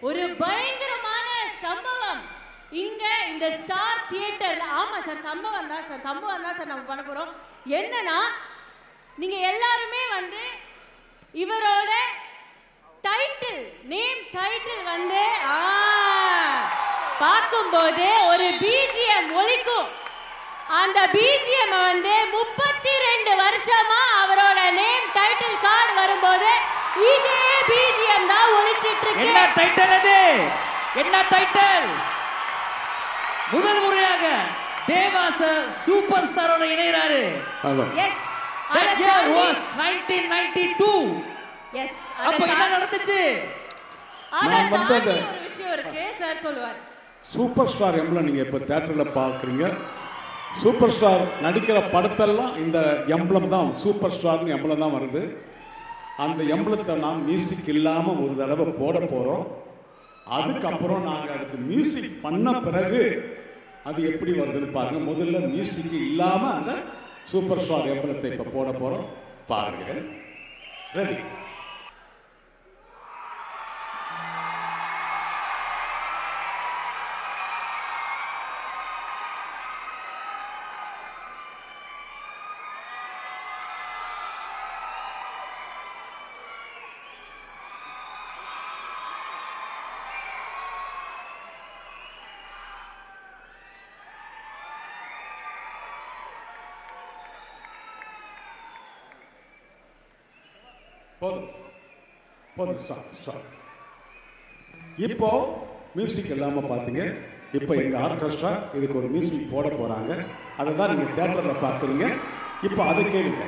ஒரு பயங்கரமான சம்பவம் இங்க இந்த ஸ்டார் தியேட்டர்ல. ஆமா சார், சம்பவம் தான் சார் நம்ம பண்ண போறோம். என்னன்னா, நீங்க எல்லாருமே வந்து இவரோட டைட்டில் வந்து பார்க்கும்போது ஒரு பிஜிஎம் ஒலிக்கும். அந்த பிஜிஎம் வந்து 32 வருஷமா அவரோட நேம் டைட்டில் கார்டு வரும்போது இதே பிஜிஎம் தான் ஒலிச்சிட்டு இருக்கு. என்ன டைட்டில் அது? என்ன டைட்டில்? முதல் முறையாக தேவாச சூப்பர் ஸ்டாரோட இணையறாரு. Yes, that year was 1992. Yes. அப்ப என்ன நடந்துச்சு? நான் வந்து ஒரு விஷயம் இருக்கு சார், சொல்லுவார். சூப்பர் ஸ்டார் எம்பளம் நீங்கள் இப்போ தேட்டரில் பார்க்குறீங்க. சூப்பர் ஸ்டார் நடிக்கிற படத்தெல்லாம் இந்த எம்பளம் தான், சூப்பர் ஸ்டார்னு எம்பளம் தான் வருது. அந்த எம்பளத்தை நாம் மியூசிக் இல்லாமல் ஒரு தடவை போட போகிறோம். அதுக்கப்புறம் நாங்கள் அதுக்கு மியூசிக் பண்ண பிறகு அது எப்படி வருதுன்னு பாருங்கள். முதல்ல மியூசிக் இல்லாமல் அந்த சூப்பர் ஸ்டார் எம்பளத்தை இப்போ போட போகிறோம். பாருங்கள். ரெடி? போதும் ஸ்டார்ட். இப்போ மியூசிக் இல்லாமல் பார்த்தீங்க. இப்போ எங்கள் ஆர்கெஸ்ட்ரா இதுக்கு ஒரு மியூசிக் போட போகிறாங்க. அதை தான் நீங்கள் தியேட்டரில் பார்க்குறீங்க. இப்போ அதை கேளுங்க.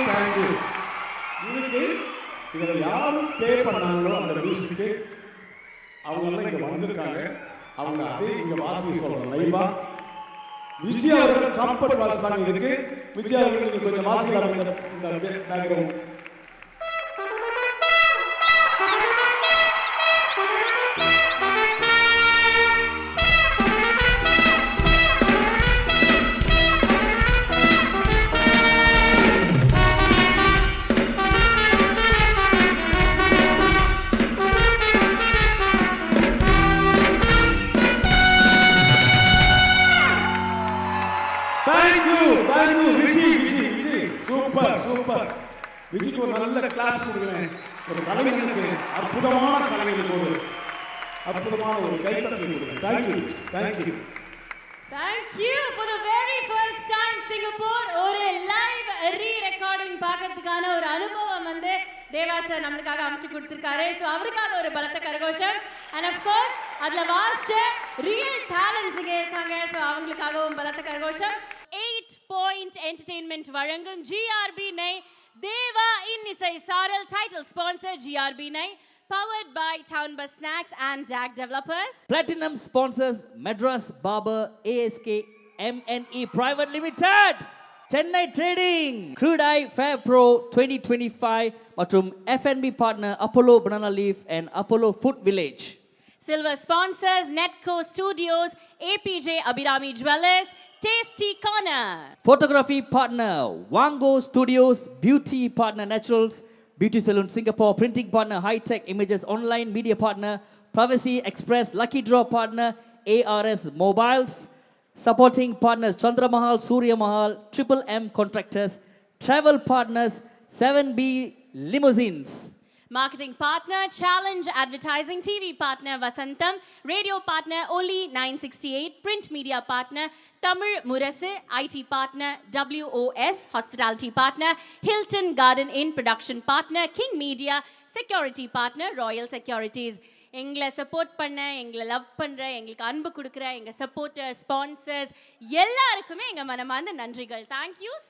தேங்க்யூ. இதுக்கு இதில் யாரும் பே பண்ணாங்களோ அந்த மியூசிக்கு அவங்கெல்லாம் இங்கே வந்திருக்காங்க. அவங்க அதே இங்கே வாசிக்க சொல்கிறோம் லைவா. விஜய் அவர்கள் ட்ரம்பட் வாசித்தாங்க. இதுக்கு விஜய் அவர்கள் நீங்கள் கொஞ்சம் வாசிக்கலாம். இந்த பேக்ரவுண்ட். தேங்க்யூ விஜய். சூப்பர். விஜய்க்கு ஒரு நல்ல கிளாஸ் கொடுக்குறேன். ஒரு கலைஞனுக்கு, அற்புதமான கலைஞனுக்கு ஒரு அற்புதமான ஒரு கைத்தட்டல் கொடுக்குறேன். Thank you. Thank you for the very first time Singapore ஒரு லைவ் ரீ-ரெக்கார்டிங் பார்க்கிறதுக்கான ஒரு அனுபவம் வந்து தேவா சார் நமக்காக அமைச்சு கொடுத்திருக்காரு. ஸோ அவருக்காக ஒரு பலத்த கரகோஷம். அண்ட் ஆஃப் கோர்ஸ் அதில் வாஸ்ட் ரியல் டேலண்ட்ஸ் இங்கே இருக்காங்க. ஸோ அவங்களுக்காகவும் பலத்த கரகோஷம். 8 Point Entertainment வழங்கும் GRB நை தேவா இன்னிசை சாரல். டைட்டில் ஸ்பான்சர் GRB நை, powered by Town Bus Snacks and DAG Developers. Platinum sponsors Madras Barber ASK MNE Private Limited, Chennai Trading, Crude Eye Fair Pro 2025 மற்றும் FNB partner Apollo Banana Leaf and Apollo Food Village. Silver sponsors Netco Studios, APJ Abhirami Jewelers, Tasty Corner. Photography partner Wango Studios, Beauty partner Naturals, Beauty Salon Singapore, printing partner High Tech Images, online media partner Privacy Express, Lucky Draw partner ARS Mobiles, supporting partners Chandra Mahal, Surya Mahal, Triple M Contractors, travel partners 7B Limousines. Marketing partner, Challenge Advertising, TV partner, Vasantham, radio partner, Oli 968, print media partner, Tamil Murasu, IT partner, WOS, hospitality partner, Hilton Garden Inn, production partner, King Media, security partner, Royal Securities. எங்களை support பண்ண, எங்களை love பண்ணுற, எங்களுக்கு அன்பு கொடுக்குற எங்கள் supporters, sponsors எல்லாருக்குமே எங்கள் மனமார்ந்த நன்றிகள். தேங்க்யூ.